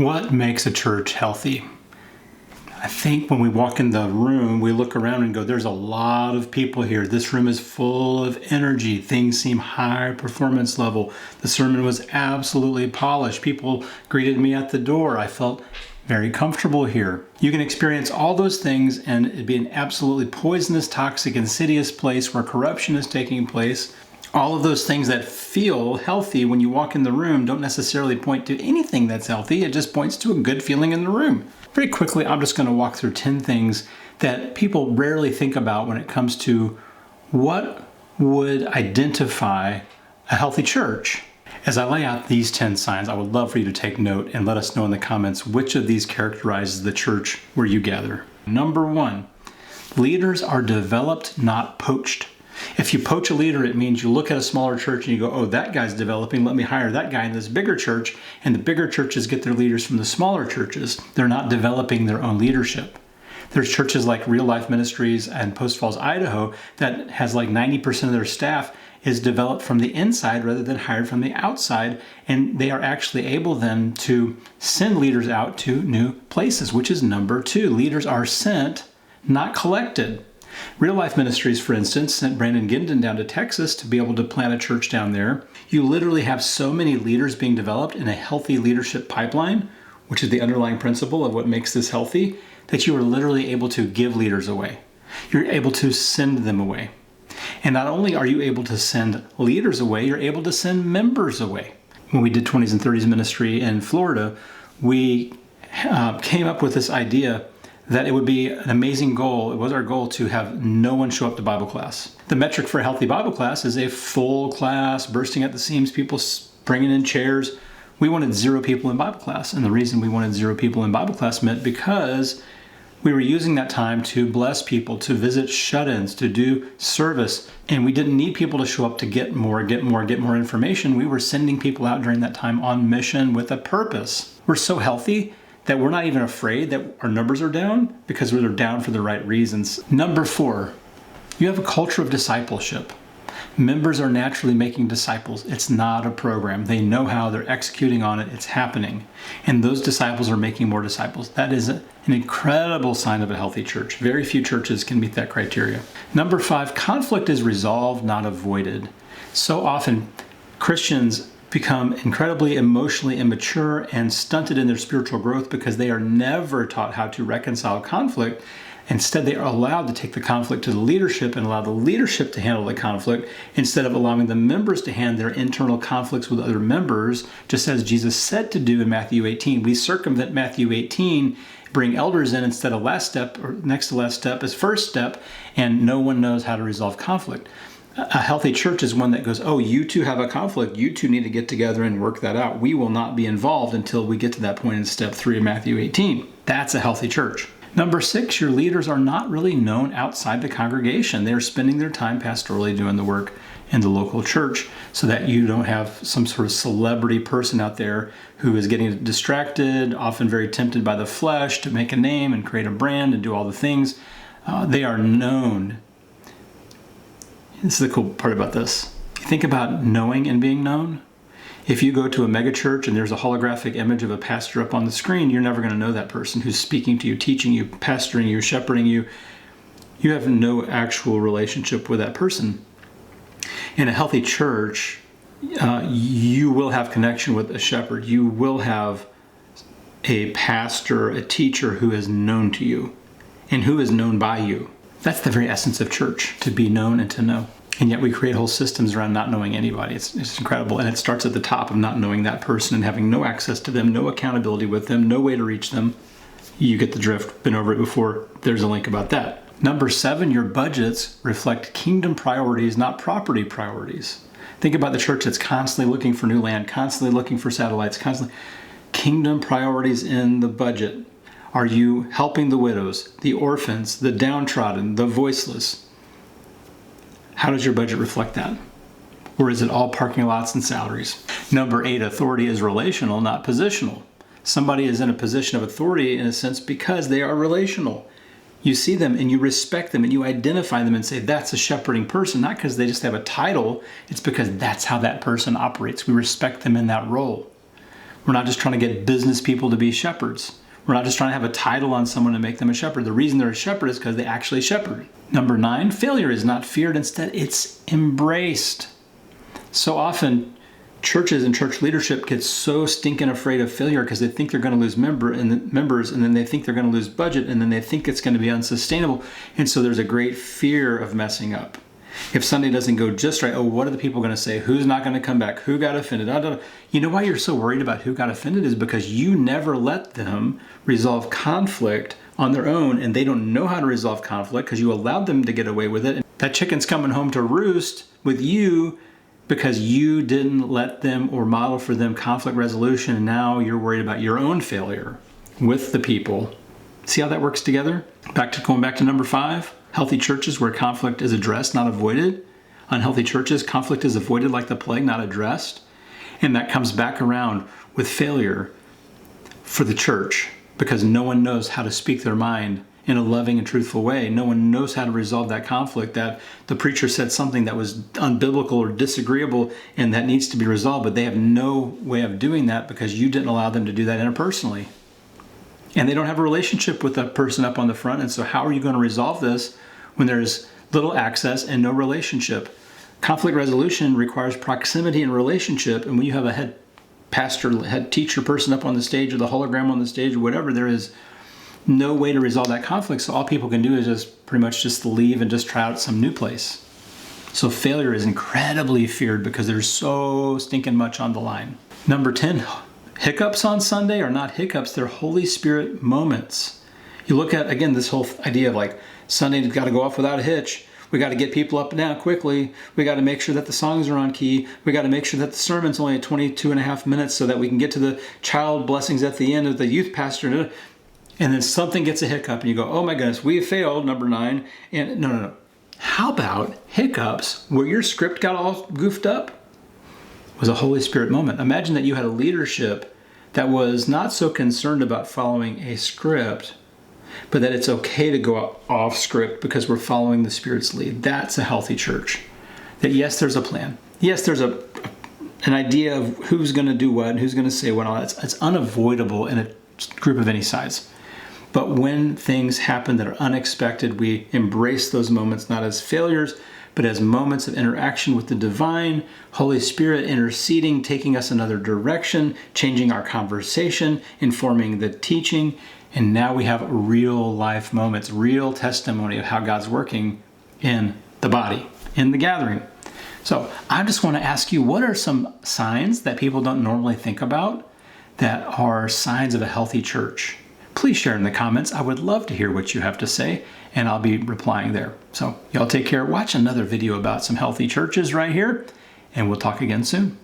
What makes a church healthy? I think when we walk in the room, we look around and go, there's a lot of people here. This room is full of energy. Things seem high performance level. The sermon was absolutely polished. People greeted me at the door. I felt very comfortable here. You can experience all those things and it'd be an absolutely poisonous, toxic, insidious place where corruption is taking place. All of those things that feel healthy when you walk in the room don't necessarily point to anything that's healthy. It just points to a good feeling in the room. Very quickly, I'm just going to walk through 10 things that people rarely think about when it comes to what would identify a healthy church. As I lay out these 10 signs, I would love for you to take note and let us know in the comments which of these characterizes the church where you gather. Number 1, leaders are developed, not poached. If you poach a leader, it means you look at a smaller church and you go, oh, that guy's developing, let me hire that guy in this bigger church. And the bigger churches get their leaders from the smaller churches. They're not developing their own leadership. There's churches like Real Life Ministries and Post Falls, Idaho, that has like 90% of their staff is developed from the inside rather than hired from the outside. And they are actually able then to send leaders out to new places, which is number 2. Leaders are sent, not collected. Real Life Ministries, for instance, sent Brandon Gindon down to Texas to be able to plant a church down there. You literally have so many leaders being developed in a healthy leadership pipeline, which is the underlying principle of what makes this healthy, that you are literally able to give leaders away. You're able to send them away. And not only are you able to send leaders away, you're able to send members away. When we did 20s and 30s ministry in Florida, we came up with this idea that it would be an amazing goal. It was our goal to have no one show up to Bible class. The metric for a healthy Bible class is a full class, bursting at the seams, people bringing in chairs. We wanted 0 people in Bible class. And the reason we wanted 0 people in Bible class meant because we were using that time to bless people, to visit shut-ins, to do service. And we didn't need people to show up to get more information. We were sending people out during that time on mission with a purpose. We're so healthy that we're not even afraid that our numbers are down because they're down for the right reasons. Number 4, you have a culture of discipleship. Members are naturally making disciples. It's not a program. They know how, they're executing on it, it's happening. And those disciples are making more disciples. That is an incredible sign of a healthy church. Very few churches can meet that criteria. Number 5, conflict is resolved, not avoided. So often, Christians become incredibly emotionally immature and stunted in their spiritual growth because they are never taught how to reconcile conflict. Instead, they are allowed to take the conflict to the leadership and allow the leadership to handle the conflict instead of allowing the members to handle their internal conflicts with other members, just as Jesus said to do in Matthew 18. We circumvent Matthew 18, bring elders in instead of last step, or next to last step as first step, and no one knows how to resolve conflict. A healthy church is one that goes, oh, you two have a conflict. You two need to get together and work that out. We will not be involved until we get to that point in step 3 of Matthew 18. That's a healthy church. Number 6, your leaders are not really known outside the congregation. They're spending their time pastorally doing the work in the local church so that you don't have some sort of celebrity person out there who is getting distracted, often very tempted by the flesh to make a name and create a brand and do all the things. They are known. This is the cool part about this. Think about knowing and being known. If you go to a mega church and there's a holographic image of a pastor up on the screen, you're never going to know that person who's speaking to you, teaching you, pastoring you, shepherding you. You have no actual relationship with that person. In a healthy church, you will have connection with a shepherd. You will have a pastor, a teacher who is known to you and who is known by you. That's the very essence of church, to be known and to know. And yet we create whole systems around not knowing anybody. It's incredible. And it starts at the top of not knowing that person and having no access to them, no accountability with them, no way to reach them. You get the drift. Been over it before. There's a link about that. Number 7, your budgets reflect kingdom priorities, not property priorities. Think about the church that's constantly looking for new land, constantly looking for satellites, constantly. Kingdom priorities in the budget. Are you helping the widows, the orphans, the downtrodden, the voiceless? How does your budget reflect that? Or is it all parking lots and salaries? Number 8, authority is relational, not positional. Somebody is in a position of authority in a sense because they are relational. You see them and you respect them and you identify them and say, that's a shepherding person, not because they just have a title. It's because that's how that person operates. We respect them in that role. We're not just trying to get business people to be shepherds. We're not just trying to have a title on someone to make them a shepherd. The reason they're a shepherd is because they actually shepherd. Number 9, failure is not feared. Instead, it's embraced. So often, churches and church leadership get so stinking afraid of failure because they think they're going to lose members, and then they think they're going to lose budget, and then they think it's going to be unsustainable. And so there's a great fear of messing up. If Sunday doesn't go just right, oh, what are the people going to say? Who's not going to come back? Who got offended? You know why you're so worried about who got offended is because you never let them resolve conflict on their own, and they don't know how to resolve conflict because you allowed them to get away with it. And that chicken's coming home to roost with you because you didn't let them or model for them conflict resolution, and now you're worried about your own failure with the people. See how that works together? Going back to number 5. Healthy churches where conflict is addressed, not avoided. Unhealthy churches, conflict is avoided like the plague, not addressed. And that comes back around with failure for the church because no one knows how to speak their mind in a loving and truthful way. No one knows how to resolve that conflict, that the preacher said something that was unbiblical or disagreeable and that needs to be resolved, but they have no way of doing that because you didn't allow them to do that interpersonally. And they don't have a relationship with the person up on the front. And so how are you going to resolve this when there's little access and no relationship? Conflict resolution requires proximity and relationship. And when you have a head pastor, head teacher person up on the stage or the hologram on the stage or whatever, there is no way to resolve that conflict. So all people can do is just pretty much just leave and just try out some new place. So failure is incredibly feared because there's so stinking much on the line. Number 10. Hiccups on Sunday are not hiccups, they're Holy Spirit moments. You look at, again, this whole idea of like Sunday's got to go off without a hitch. We got to get people up and down quickly. We got to make sure that the songs are on key. We got to make sure that the sermon's only at 22 and a half minutes so that we can get to the child blessings at the end of the youth pastor. And then something gets a hiccup and you go, oh my goodness, we failed, number 9. And no. How about hiccups where your script got all goofed up? Was a Holy Spirit moment. Imagine that you had a leadership that was not so concerned about following a script, but that it's okay to go off script because we're following the Spirit's lead. That's a healthy church. That yes, there's a plan. Yes, there's an idea of who's going to do what and who's going to say what. It's unavoidable in a group of any size. But when things happen that are unexpected, we embrace those moments not as failures, but as moments of interaction with the divine, Holy Spirit interceding, taking us another direction, changing our conversation, informing the teaching. And now we have real life moments, real testimony of how God's working in the body, in the gathering. So I just want to ask you, what are some signs that people don't normally think about that are signs of a healthy church? Please share in the comments. I would love to hear what you have to say, and I'll be replying there. So y'all take care. Watch another video about some healthy churches right here, and we'll talk again soon.